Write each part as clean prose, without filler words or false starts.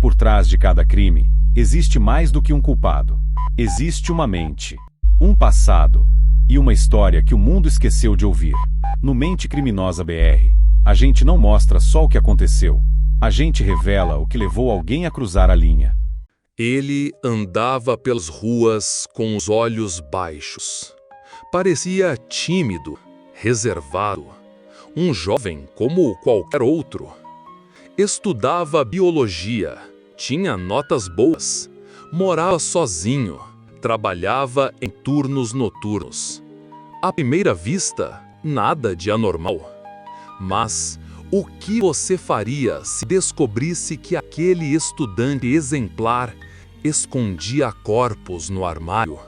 por trás de cada crime, existe mais do que um culpado. Existe uma mente, um passado e uma história que o mundo esqueceu de ouvir. No Mente Criminosa BR, a gente não mostra só o que aconteceu. A gente revela o que levou alguém a cruzar a linha. Ele andava pelas ruas com os olhos baixos. Parecia tímido, reservado. Um jovem como qualquer outro. Estudava biologia, tinha notas boas, morava sozinho, trabalhava em turnos noturnos. À primeira vista, nada de anormal. Mas o que você faria se descobrisse que aquele estudante exemplar escondia corpos no armário?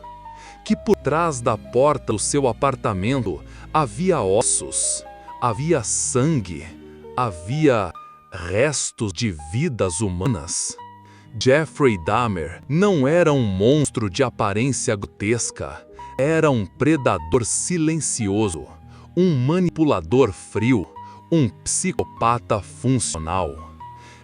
Que por trás da porta do seu apartamento havia ossos, havia sangue, havia restos de vidas humanas? Jeffrey Dahmer não era um monstro de aparência grotesca, era um predador silencioso, um manipulador frio, um psicopata funcional.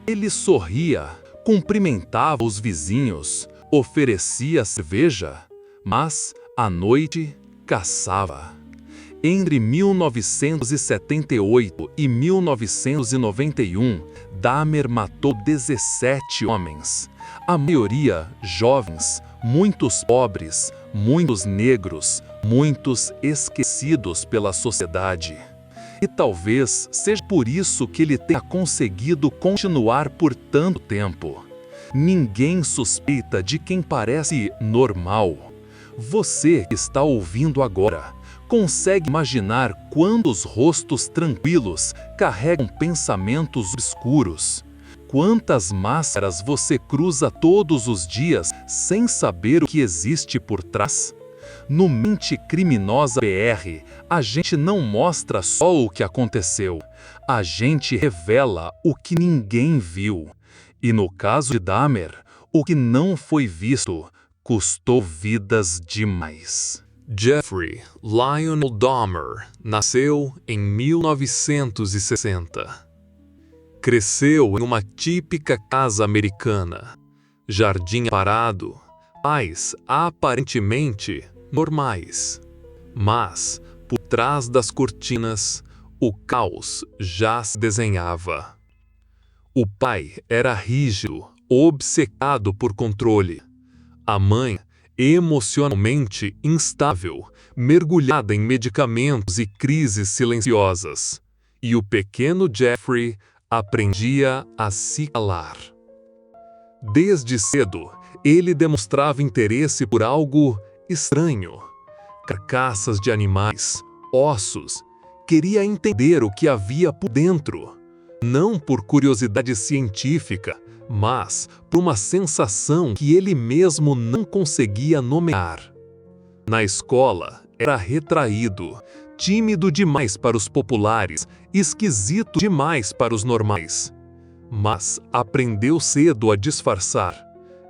Ele sorria, cumprimentava os vizinhos, oferecia cerveja, mas, à noite, caçava. Entre 1978 e 1991, Dahmer matou 17 homens, a maioria jovens, muitos pobres, muitos negros, muitos esquecidos pela sociedade. E talvez seja por isso que ele tenha conseguido continuar por tanto tempo. Ninguém suspeita de quem parece normal. Você que está ouvindo agora, consegue imaginar quantos rostos tranquilos carregam pensamentos obscuros? Quantas máscaras você cruza todos os dias sem saber o que existe por trás? No Mente Criminosa BR, a gente não mostra só o que aconteceu, a gente revela o que ninguém viu. E no caso de Dahmer, o que não foi visto custou vidas demais. Jeffrey Lionel Dahmer nasceu em 1960. Cresceu em uma típica casa americana. Jardim parado, pais aparentemente normais. Mas, por trás das cortinas, o caos já se desenhava. O pai era rígido, obcecado por controle. A mãe, emocionalmente instável, mergulhada em medicamentos e crises silenciosas. E o pequeno Jeffrey aprendia a se calar. Desde cedo, ele demonstrava interesse por algo estranho. Carcaças de animais, ossos. Queria entender o que havia por dentro. Não por curiosidade científica, mas por uma sensação que ele mesmo não conseguia nomear. Na escola, era retraído, tímido demais para os populares, esquisito demais para os normais. Mas aprendeu cedo a disfarçar.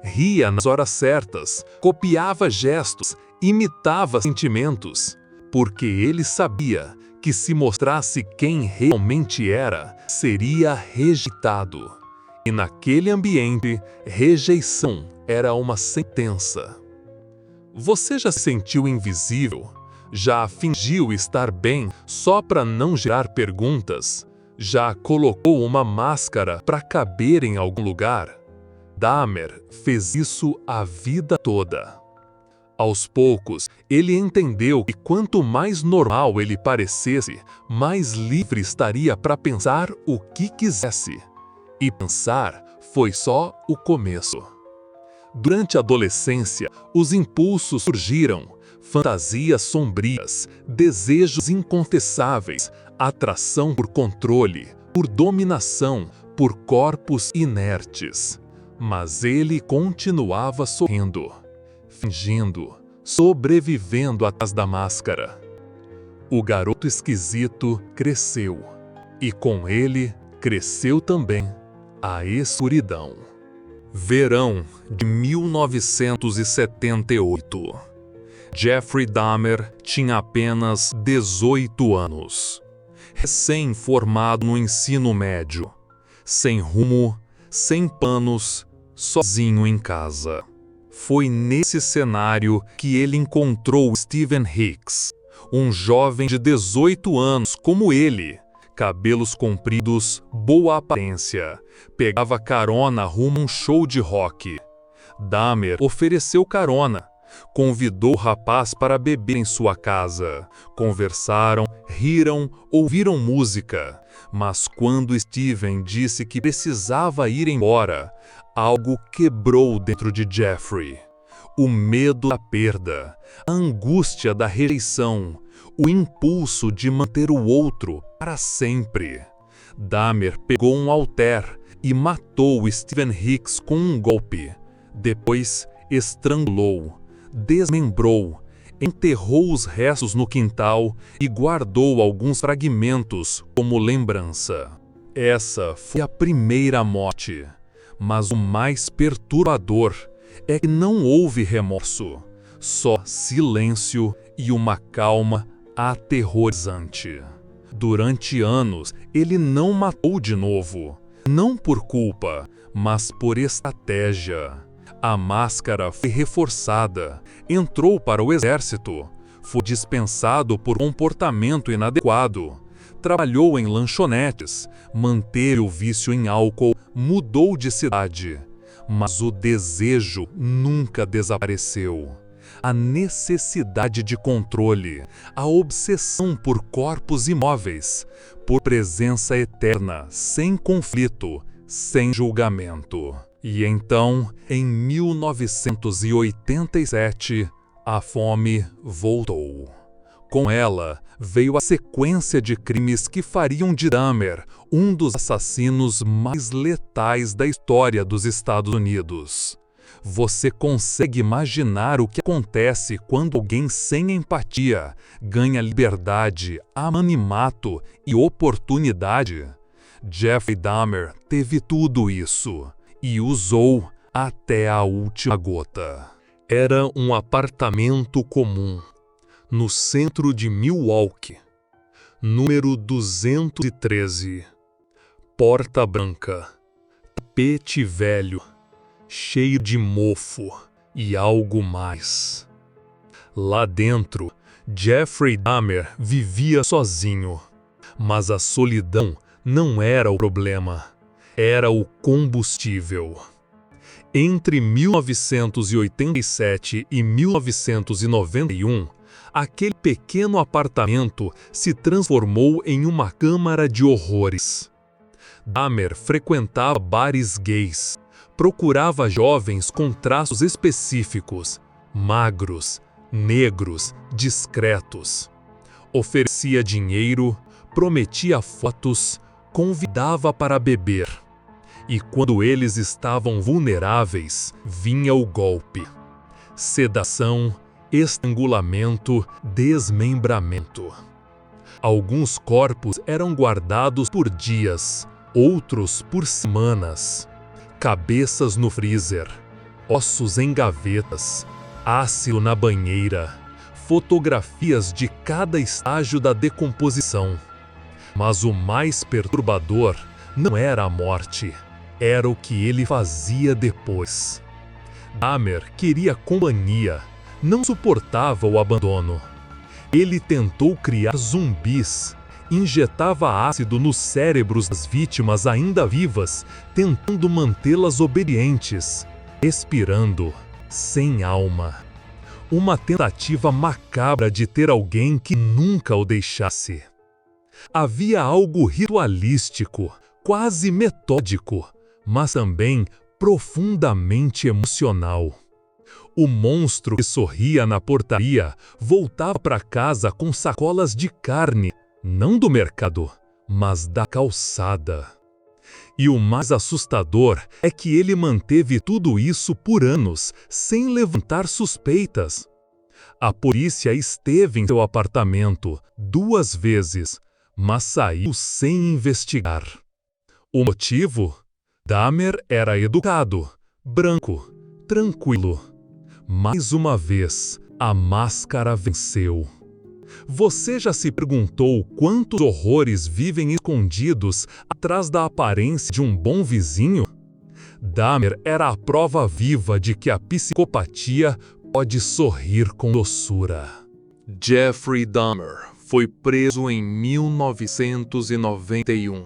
Ria nas horas certas, copiava gestos, imitava sentimentos, porque ele sabia que se mostrasse quem realmente era, seria rejeitado. E naquele ambiente, rejeição era uma sentença. Você já se sentiu invisível? Já fingiu estar bem só para não gerar perguntas? Já colocou uma máscara para caber em algum lugar? Dahmer fez isso a vida toda. Aos poucos, ele entendeu que quanto mais normal ele parecesse, mais livre estaria para pensar o que quisesse. E pensar foi só o começo. Durante a adolescência, os impulsos surgiram, fantasias sombrias, desejos inconfessáveis, atração por controle, por dominação, por corpos inertes. Mas ele continuava sorrindo, fingindo, sobrevivendo atrás da máscara. O garoto esquisito cresceu, e com ele cresceu também a escuridão. Verão de 1978. Jeffrey Dahmer tinha apenas 18 anos. Recém-formado no ensino médio. Sem rumo, sem planos, sozinho em casa. Foi nesse cenário que ele encontrou Steven Hicks, um jovem de 18 anos como ele, cabelos compridos, boa aparência, pegava carona rumo a um show de rock. Dahmer ofereceu carona, convidou o rapaz para beber em sua casa. Conversaram, riram, ouviram música. Mas quando Steven disse que precisava ir embora, algo quebrou dentro de Jeffrey. O medo da perda, a angústia da rejeição, o impulso de manter o outro para sempre. Dahmer pegou um halter e matou Steven Hicks com um golpe. Depois, estrangulou, desmembrou, enterrou os restos no quintal e guardou alguns fragmentos como lembrança. Essa foi a primeira morte, mas o mais perturbador é que não houve remorso, só silêncio e uma calma aterrorizante. Durante anos, ele não matou de novo, não por culpa, mas por estratégia. A máscara foi reforçada, entrou para o exército, foi dispensado por comportamento inadequado, trabalhou em lanchonetes, manteve o vício em álcool, mudou de cidade. Mas o desejo nunca desapareceu. A necessidade de controle, a obsessão por corpos imóveis, por presença eterna, sem conflito, sem julgamento. E então, em 1987, a fome voltou. Com ela, veio a sequência de crimes que fariam de Dahmer um dos assassinos mais letais da história dos Estados Unidos. Você consegue imaginar o que acontece quando alguém sem empatia ganha liberdade, anonimato e oportunidade? Jeffrey Dahmer teve tudo isso e usou até a última gota. Era um apartamento comum, no centro de Milwaukee, número 213, porta branca, tapete velho, cheio de mofo e algo mais. Lá dentro, Jeffrey Dahmer vivia sozinho, mas a solidão não era o problema, era o combustível. Entre 1987 e 1991, aquele pequeno apartamento se transformou em uma câmara de horrores. Dahmer frequentava bares gays, procurava jovens com traços específicos, magros, negros, discretos. Oferecia dinheiro, prometia fotos, convidava para beber. E quando eles estavam vulneráveis, vinha o golpe. Sedação, estrangulamento, desmembramento. Alguns corpos eram guardados por dias, outros por semanas. Cabeças no freezer, ossos em gavetas, ácido na banheira, fotografias de cada estágio da decomposição. Mas o mais perturbador não era a morte, era o que ele fazia depois. Dahmer queria companhia, não suportava o abandono. Ele tentou criar zumbis, injetava ácido nos cérebros das vítimas ainda vivas, tentando mantê-las obedientes, expirando, sem alma. Uma tentativa macabra de ter alguém que nunca o deixasse. Havia algo ritualístico, quase metódico, mas também profundamente emocional. O monstro que sorria na portaria voltava para casa com sacolas de carne, não do mercado, mas da calçada. E o mais assustador é que ele manteve tudo isso por anos, sem levantar suspeitas. A polícia esteve em seu apartamento 2 vezes, mas saiu sem investigar. O motivo? Dahmer era educado, branco, tranquilo. Mais uma vez, a máscara venceu. Você já se perguntou quantos horrores vivem escondidos atrás da aparência de um bom vizinho? Dahmer era a prova viva de que a psicopatia pode sorrir com doçura. Jeffrey Dahmer foi preso em 1991.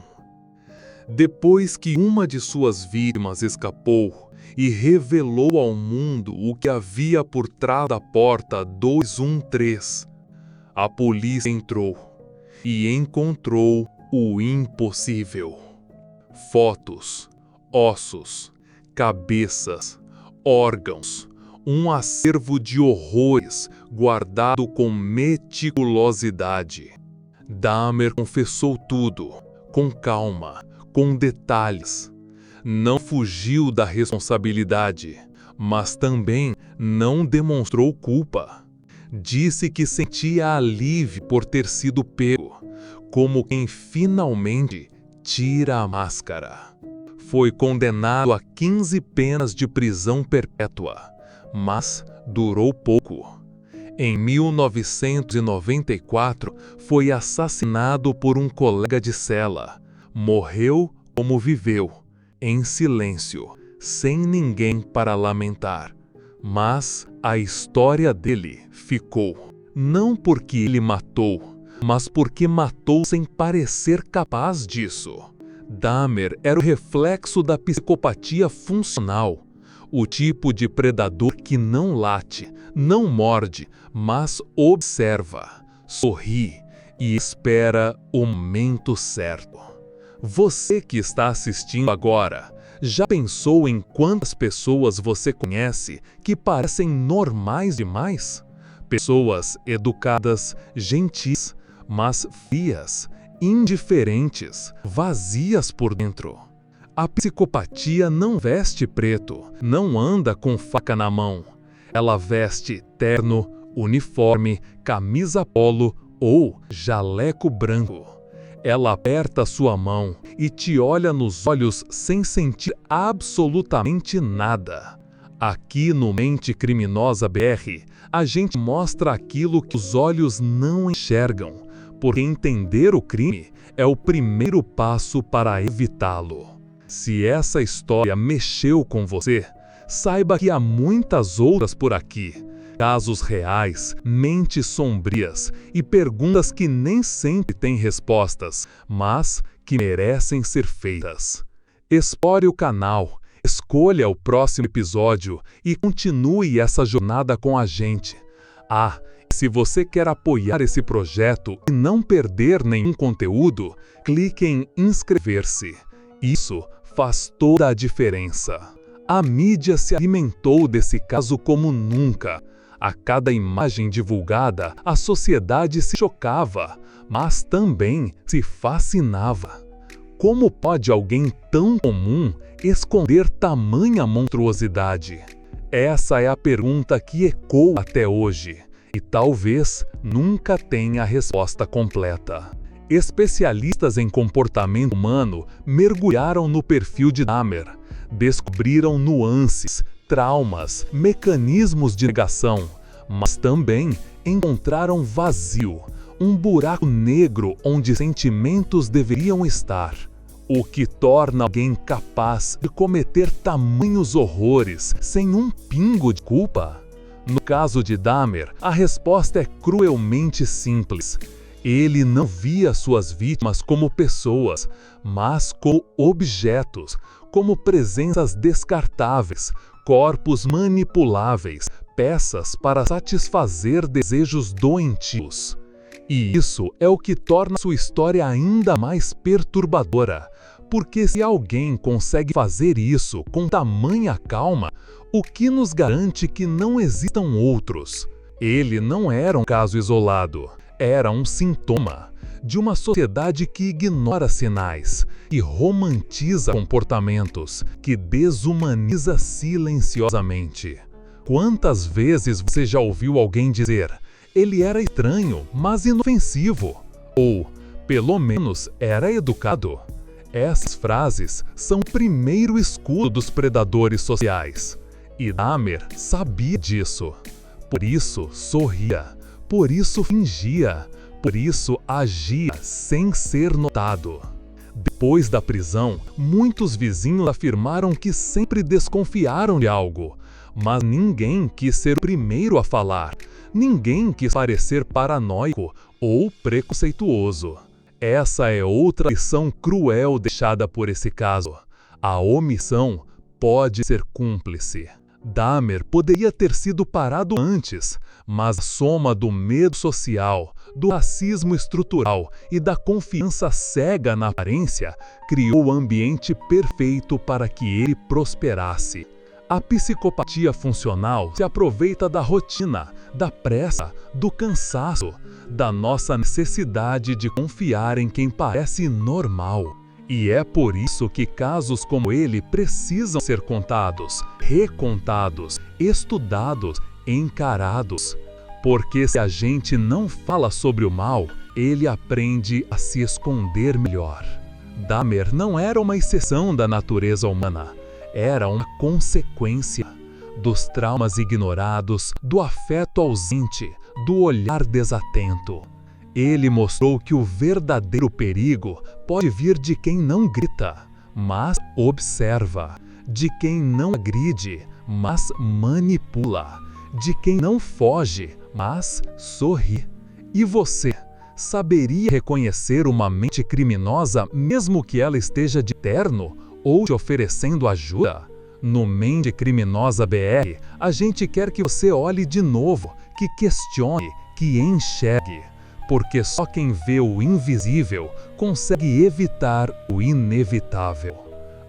Depois que uma de suas vítimas escapou e revelou ao mundo o que havia por trás da porta 213, a polícia entrou e encontrou o impossível. Fotos, ossos, cabeças, órgãos, um acervo de horrores guardado com meticulosidade. Dahmer confessou tudo, com calma, com detalhes. Não fugiu da responsabilidade, mas também não demonstrou culpa. Disse que sentia alívio por ter sido pego, como quem finalmente tira a máscara. Foi condenado a 15 penas de prisão perpétua, mas durou pouco. Em 1994, foi assassinado por um colega de cela. Morreu como viveu, em silêncio, sem ninguém para lamentar. Mas a história dele ficou. Não porque ele matou, mas porque matou sem parecer capaz disso. Dahmer era o reflexo da psicopatia funcional. O tipo de predador que não late, não morde, mas observa, sorri e espera o momento certo. Você que está assistindo agora, já pensou em quantas pessoas você conhece que parecem normais demais? Pessoas educadas, gentis, mas frias, indiferentes, vazias por dentro. A psicopatia não veste preto, não anda com faca na mão. Ela veste terno, uniforme, camisa polo ou jaleco branco. Ela aperta sua mão e te olha nos olhos sem sentir absolutamente nada. Aqui no Mente Criminosa BR, a gente mostra aquilo que os olhos não enxergam, porque entender o crime é o primeiro passo para evitá-lo. Se essa história mexeu com você, saiba que há muitas outras por aqui. Casos reais, mentes sombrias e perguntas que nem sempre têm respostas, mas que merecem ser feitas. Explore o canal, escolha o próximo episódio e continue essa jornada com a gente. Se você quer apoiar esse projeto e não perder nenhum conteúdo, clique em inscrever-se. Isso faz toda a diferença. A mídia se alimentou desse caso como nunca. A cada imagem divulgada, a sociedade se chocava, mas também se fascinava. Como pode alguém tão comum esconder tamanha monstruosidade? Essa é a pergunta que ecoa até hoje, e talvez nunca tenha a resposta completa. Especialistas em comportamento humano mergulharam no perfil de Dahmer, descobriram nuances, traumas, mecanismos de negação, mas também encontraram vazio, um buraco negro onde sentimentos deveriam estar. O que torna alguém capaz de cometer tamanhos horrores sem um pingo de culpa? No caso de Dahmer, a resposta é cruelmente simples. Ele não via suas vítimas como pessoas, mas como objetos, como presenças descartáveis, corpos manipuláveis, peças para satisfazer desejos doentios. E isso é o que torna sua história ainda mais perturbadora, porque se alguém consegue fazer isso com tamanha calma, o que nos garante que não existam outros? Ele não era um caso isolado, era um sintoma de uma sociedade que ignora sinais, que romantiza comportamentos, que desumaniza silenciosamente. Quantas vezes você já ouviu alguém dizer: ele era estranho, mas inofensivo? Ou, pelo menos, era educado? Essas frases são o primeiro escudo dos predadores sociais. E Dahmer sabia disso. Por isso sorria, por isso fingia, por isso agia sem ser notado. Depois da prisão, muitos vizinhos afirmaram que sempre desconfiaram de algo, mas ninguém quis ser o primeiro a falar. Ninguém quis parecer paranoico ou preconceituoso. Essa é outra lição cruel deixada por esse caso. A omissão pode ser cúmplice. Dahmer poderia ter sido parado antes, mas a soma do medo social, do racismo estrutural e da confiança cega na aparência criou o ambiente perfeito para que ele prosperasse. A psicopatia funcional se aproveita da rotina, da pressa, do cansaço, da nossa necessidade de confiar em quem parece normal. E é por isso que casos como ele precisam ser contados, recontados, estudados, encarados. Porque se a gente não fala sobre o mal, ele aprende a se esconder melhor. Dahmer não era uma exceção da natureza humana. Era uma consequência dos traumas ignorados, do afeto ausente, do olhar desatento. Ele mostrou que o verdadeiro perigo pode vir de quem não grita, mas observa, de quem não agride, mas manipula, de quem não foge, mas sorri. E você saberia reconhecer uma mente criminosa mesmo que ela esteja de terno ou te oferecendo ajuda? No Mente Criminosa BR, a gente quer que você olhe de novo, que questione, que enxergue. Porque só quem vê o invisível consegue evitar o inevitável.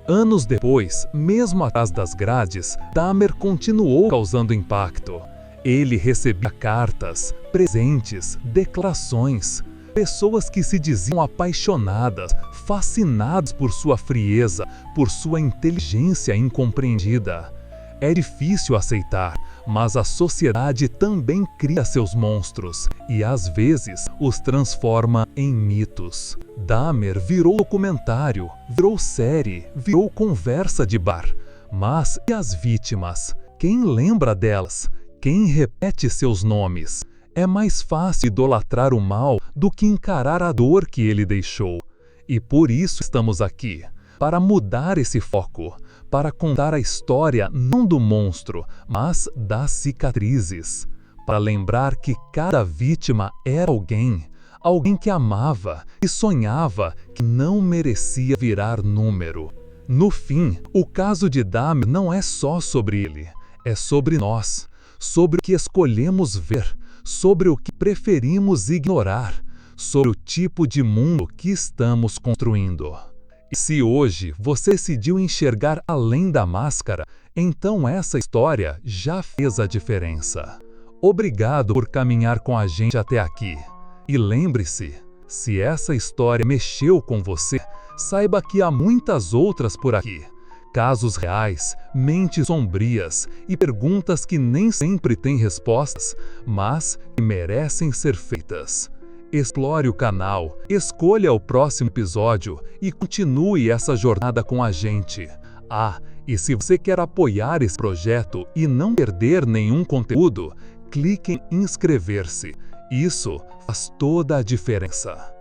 Anos depois, mesmo atrás das grades, Dahmer continuou causando impacto. Ele recebia cartas, presentes, declarações. Pessoas que se diziam apaixonadas, fascinadas por sua frieza, por sua inteligência incompreendida. É difícil aceitar, mas a sociedade também cria seus monstros e às vezes os transforma em mitos. Dahmer virou documentário, virou série, virou conversa de bar. Mas e as vítimas? Quem lembra delas? Quem repete seus nomes? É mais fácil idolatrar o mal do que encarar a dor que ele deixou. E por isso estamos aqui, para mudar esse foco, para contar a história não do monstro, mas das cicatrizes. Para lembrar que cada vítima era alguém que amava, que sonhava, que não merecia virar número. No fim, o caso de Dahmer não é só sobre ele, é sobre nós, sobre o que escolhemos ver, sobre o que preferimos ignorar, sobre o tipo de mundo que estamos construindo. E se hoje você decidiu enxergar além da máscara, então essa história já fez a diferença. Obrigado por caminhar com a gente até aqui. E lembre-se, se essa história mexeu com você, saiba que há muitas outras por aqui. Casos reais, mentes sombrias e perguntas que nem sempre têm respostas, mas que merecem ser feitas. Explore o canal, escolha o próximo episódio e continue essa jornada com a gente. E se você quer apoiar esse projeto e não perder nenhum conteúdo, clique em inscrever-se. Isso faz toda a diferença.